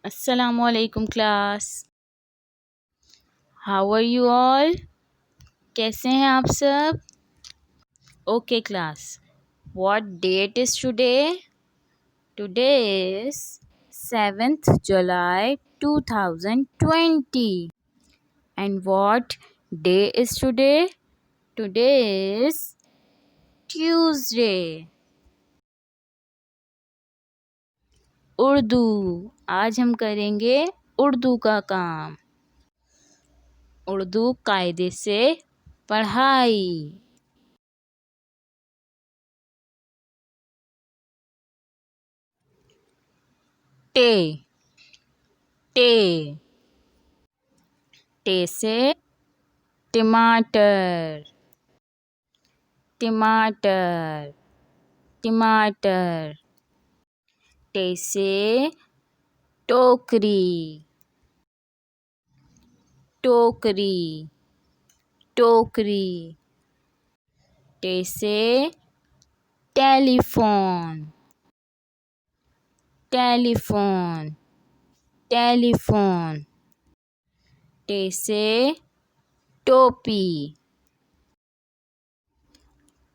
Assalamu alaikum class. How are you all? कैसे हैं आप सब? Okay class. What date is today? Today is 7th July 2020. And what day is today? Today is Tuesday. Urdu. आज हम करेंगे उर्दू का काम. उर्दू कायदे से पढ़ाई. टे. टे. टे से टमाटर. टमाटर. टमाटर. टे से टोकरी. टोकरी. टोकरी. टे से टेलीफोन. टेलीफोन. टेलीफोन. टे से टोपी.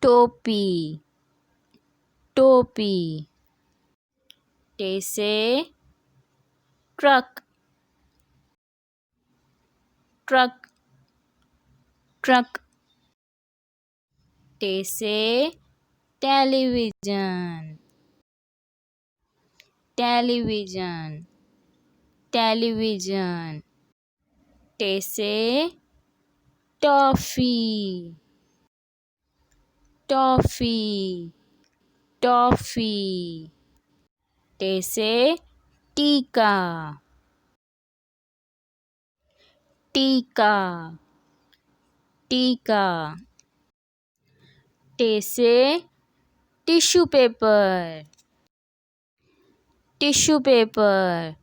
टोपी. टोपी. टे से ट्रक. ट्रक. ट्रक. टे से टेलीविज़न. टेलीविज़न. टेलीविज़न. टे से टॉफ़ी. टॉफ़ी. टॉफ़ी. टे से टीका. टीका. टीका. टे से tissue paper. Tissue paper.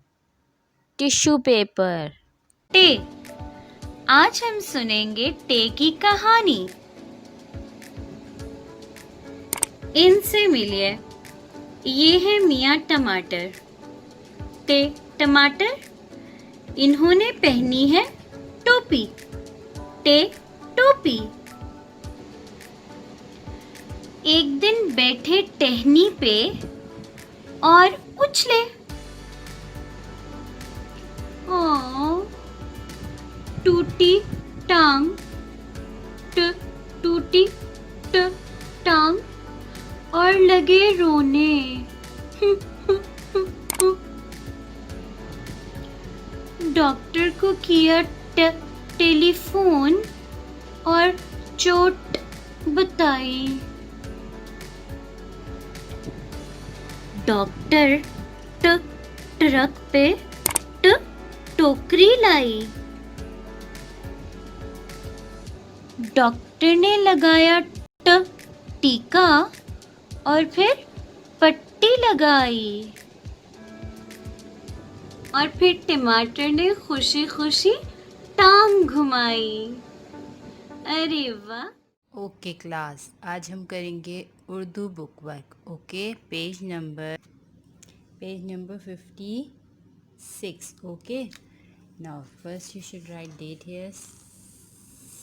Tissue paper. टे। आज हम सुनेंगे टे की कहानी। इनसे मिलिए। ये है मियाँ टमाटर। टे टमाटर। इन्होंने पहनी है टोपी। टे टोपी। एक दिन बैठे टहनी पे और उछले। टूटी टांग. टूटी टांग और लगे रोने. डॉक्टर को किया टेलीफोन और चोट बताई. डॉक्टर ट्रक पे टोकरी लाई. डॉक्टर ने लगाया टीका और फिर पट्टी लगाई. और फिर टमाटर ने खुशी खुशी टांग घुमाई. अरे वाह. ओके क्लास, आज हम करेंगे Urdu book work. Okay, page number 56. Okay, now first you should write date here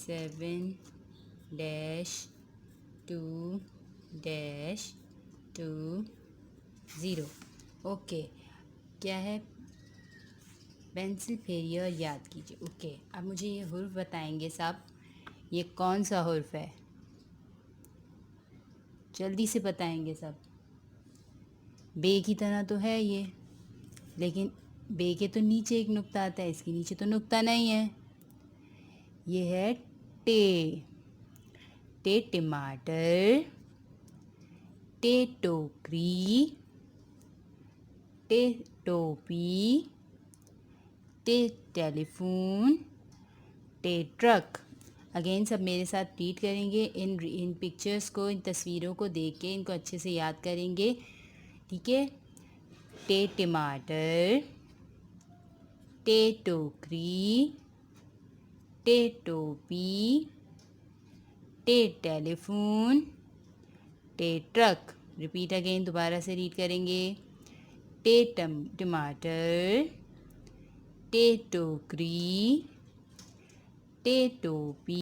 7-2-20. Okay, क्या है? पेंसिल फेरिए और याद कीजिए. ओके, अब मुझे ये हुर्फ बताएंगे साहब. ये कौन सा हुर्फ है? जल्दी से बताएंगे सब. बे की तरह तो है ये, लेकिन बे के तो नीचे एक नुक्ता आता है, इसके नीचे तो नुक्ता नहीं है. ये है टे. टे टमाटर. टे टोकरी. टे टोपी. टे टेलीफोन. टे ट्रक. अगेन सब मेरे साथ रीड करेंगे. इन पिक्चर्स को, इन तस्वीरों को देख के इनको अच्छे से याद करेंगे. ठीक है? टे टमाटर. टे टोकरी. टे टोपी. टे टेलीफोन. टे ट्रक. रिपीट अगेन, दोबारा से रीड करेंगे. टे टमाटर. टे टोकरी, टे टोपी,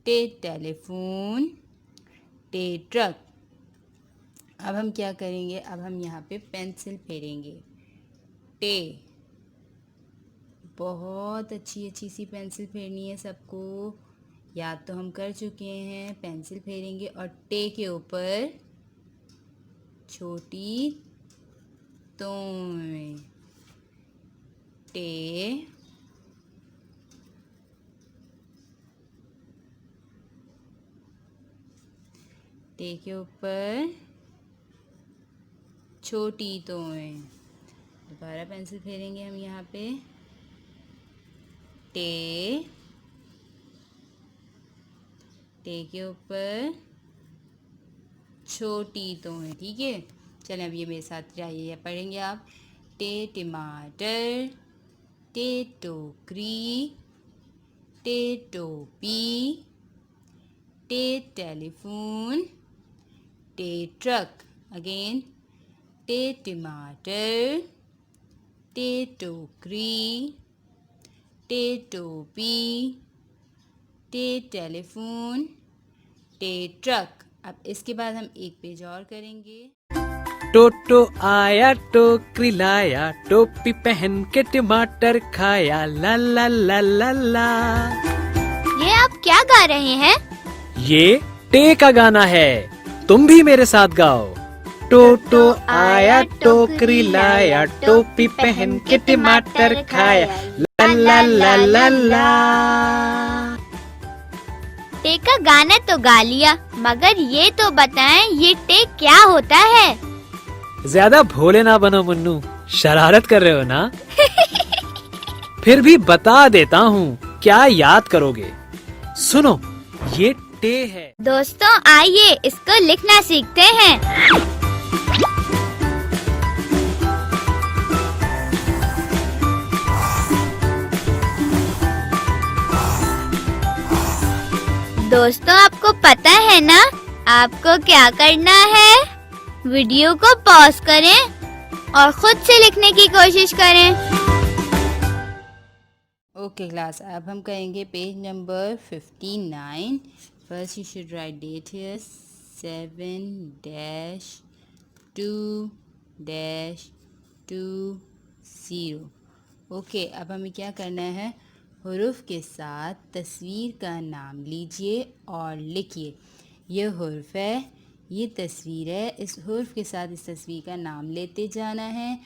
टे टेलीफोन, टे ट्रक। अब हम क्या करेंगे, अब हम यहाँ पे पेंसिल फेरेंगे। टे, बहुत अच्छी अच्छी सी पेंसिल फेरनी है सबको, याद तो हम कर चुके हैं। पेंसिल फेरेंगे और टे के ऊपर छोटी तोय, टे, टे के ऊपर छोटी तोय। दोबारा पेंसिल फेरेंगे हम यहाँ पे। टे, टे के ऊपर छोटी तोय। ठीक है, चलें अब ये मेरे साथ जाइए, पढ़ेंगे आप। टे टमाटर, टे टोकरी, टे टोपी, टे टेलीफोन, टे ट्रक। अगेन, टे टमाटर, टे टोकरी, टे टोपी, टे टेलीफोन, टे ट्रक। अब इसके बाद हम एक पेज और करेंगे। टोटो आया टोकरी लाया, टोपी पहन के टमाटर खाया, ला ला ला ला ला। ये आप क्या गा रहे हैं? ये टे का गाना है, तुम भी मेरे साथ गाओ। टोटो आया टोकरी लाया, टोपी पहन के टमाटर खाया, ला ला ला ला ला। टे का गाना तो गा लिया, मगर ये तो बताएं ये टे क्या होता है? ज्यादा भोले ना बनो मुन्नू, शरारत कर रहे हो ना? फिर भी बता देता हूँ, क्या याद करोगे? सुनो, ये टे है। दोस्तों आइए इसको लिखना सीखते हैं। दोस्तों आपको पता है ना आपको क्या करना है? वीडियो को पॉज करें और खुद से लिखने की कोशिश करें। ओके क्लास, अब हम करेंगे page number 59। First you should write date here 7-2-20। Okay, अब हमें क्या करना है, हुरूफ के साथ तस्वीर का नाम लीजिए और लिखिए। ये हुर्फ है, ये तस्वीर है, इस हुर्फ के साथ इस तस्वीर का नाम लेते जाना है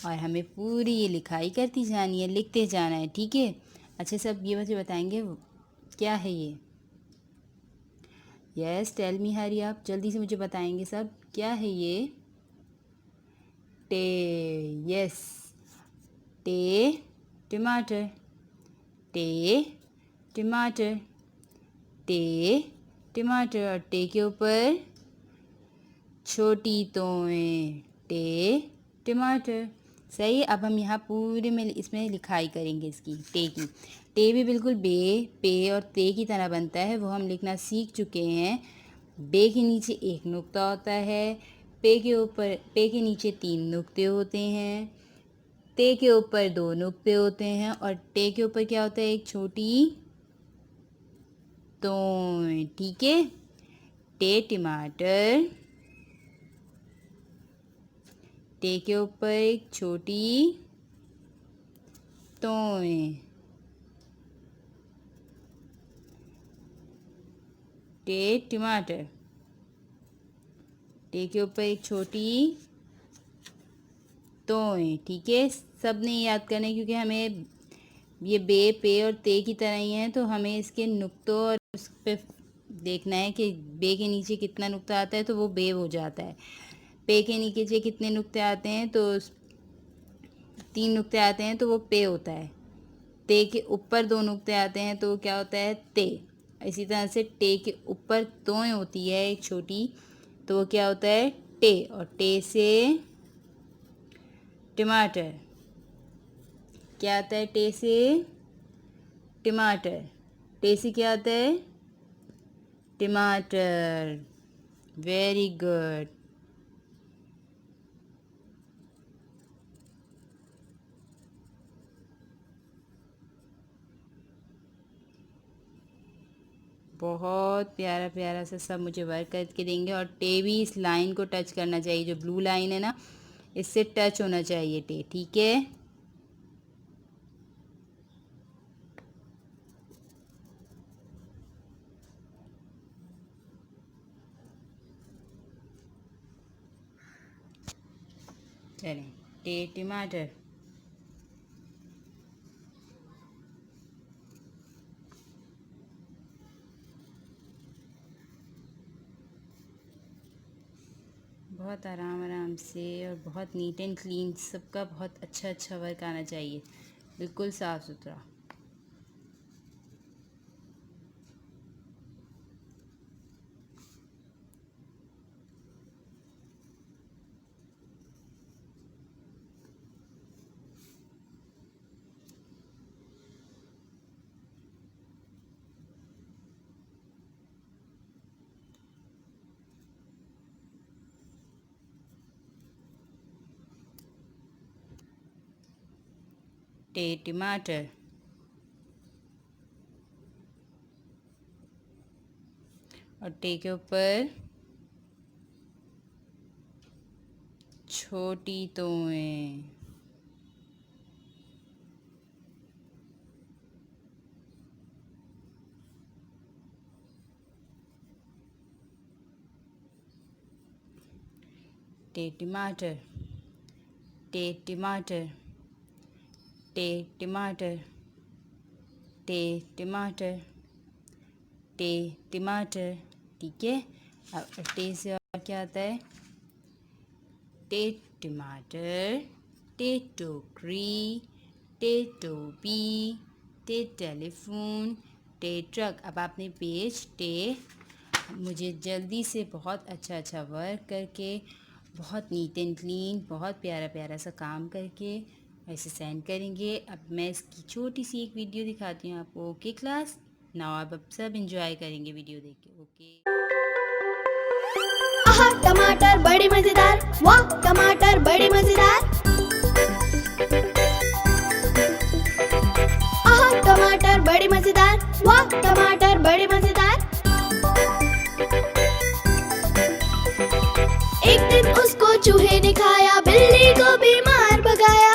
और हमें पूरी ये लिखाई करती जानी है, लिखते जाना है। ठीक है, अच्छा सब ये मुझे बताएंगे क्या है ये? यस, टेल मी हरी, आप जल्दी से मुझे बताएंगे सब क्या है ये? टे, यस, टे टमाटर, टे टमाटर, टे टमाटर। और टे के ऊपर छोटी तोय, टे टमाटर। सही। अब हम यहाँ पूरे में इसमें लिखाई करेंगे इसकी, टे की। टे भी बिल्कुल बे, पे और ते की तरह बनता है, वो हम लिखना सीख चुके हैं। बे के नीचे एक नुक्ता होता है, पे के नीचे 3 नुक्ते होते हैं, ते के ऊपर 2 नुक्ते होते हैं और टे के ऊपर क्या होता है, एक छोटी तोय। ठीक है, टे टमाटर, टे के ऊपर एक छोटी तोय, टे टमाटर, टे के ऊपर एक छोटी तोय। ठीक है, सब नहीं याद करने क्योंकि हमें ये बे, पे और ते की तरह ही हैं, तो हमें इसके नुक्तों और उस पे देखना है कि बे के नीचे कितना नुक्ता आता है तो वो बे हो जाता है। पे के नीचे कितने नुक्ते आते हैं तो 3 नुक्ते आते हैं तो वो पे होता है। ते के ऊपर 2 नुक्ते आते हैं तो वो क्या होता है, ते। इसी तरह से टे के ऊपर तोय होती है एक छोटी, तो वो क्या होता है, टे। और टे से टमाटर क्या आता है, टे से टमाटर, टे से क्या आता है, टमाटर। Very good. बहुत प्यारा प्यारा सा सब मुझे वर्क करके देंगे। और टे भी इस लाइन को टच करना चाहिए, जो ब्लू लाइन है ना, इससे टच होना चाहिए टे, ठीक है। चलें, टे टमाटर। बहुत आराम आराम से और बहुत नीट एंड क्लीन, सबका बहुत अच्छा अच्छा वर्क आना चाहिए, बिल्कुल साफ़ सुथरा। टे टमाटर। और टे के ऊपर छोटी तोएं। टे टमाटर, टे टमाटर, टे टमाटर, टे टमाटर, टे टमाटर, ठीक है। अब टे से और क्या आता है? टे टमाटर, टे टोकरी, टे टोपी, टे टेलीफोन, टे ट्रक। अब आपने पेज टे मुझे जल्दी से बहुत अच्छा अच्छा वर्क करके, बहुत नीट एंड क्लीन, बहुत प्यारा प्यारा सा काम करके ऐसे सेंड करेंगे। अब मैं इसकी छोटी सी एक वीडियो दिखाती हूँ आपको। ओके क्लास, नाउ आप अब सब एंजॉय करेंगे वीडियो देख के। ओके। आहा टमाटर बड़े मजेदार, वाह टमाटर बड़े मजेदार। आहा टमाटर बड़े मजेदार, वाह टमाटर बड़े मजेदार। एक दिन उसको चूहे ने खाया, बिल्ली को बीमार भगाया।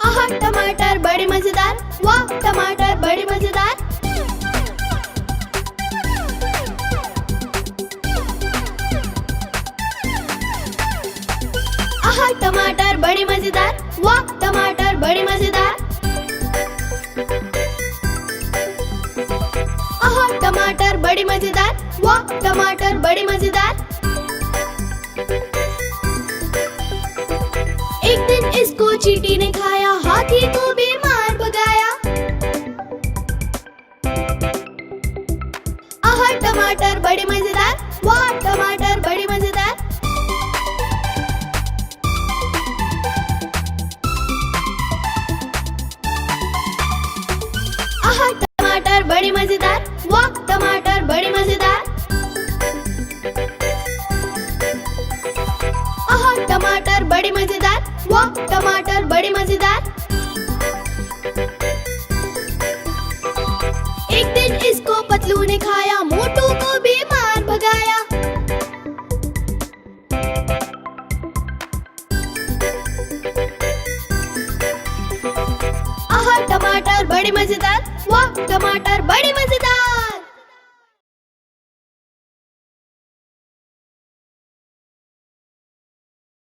आहा टमाटर बड़े मजेदार, वाह टमाटर बड़े मजेदार। आहा टमाटर बड़े मजेदार, वाह टमाटर बड़े मजेदार। आहा टमाटर बड़े मजेदार, वाह टमाटर बड़े मजेदार। एक दिन इसको चींटी ने खाया, हाथी को बीमार भगाया। आहा टमाटर बड़े मजेदार, वाह टमाटर बड़े मजेदार। आहा टमाटर बड़े मजेदार, वाह टमाटर बड़े मजेदार। आहा टमाटर बड़े मजेदार, वाह टमाटर बड़े मजेदार। एक दिन इसको पतलू ने खाया, मोटू को बीमार भगाया। आहा टमाटर बड़े मजेदार, वाह टमाटर बड़े मजेदार।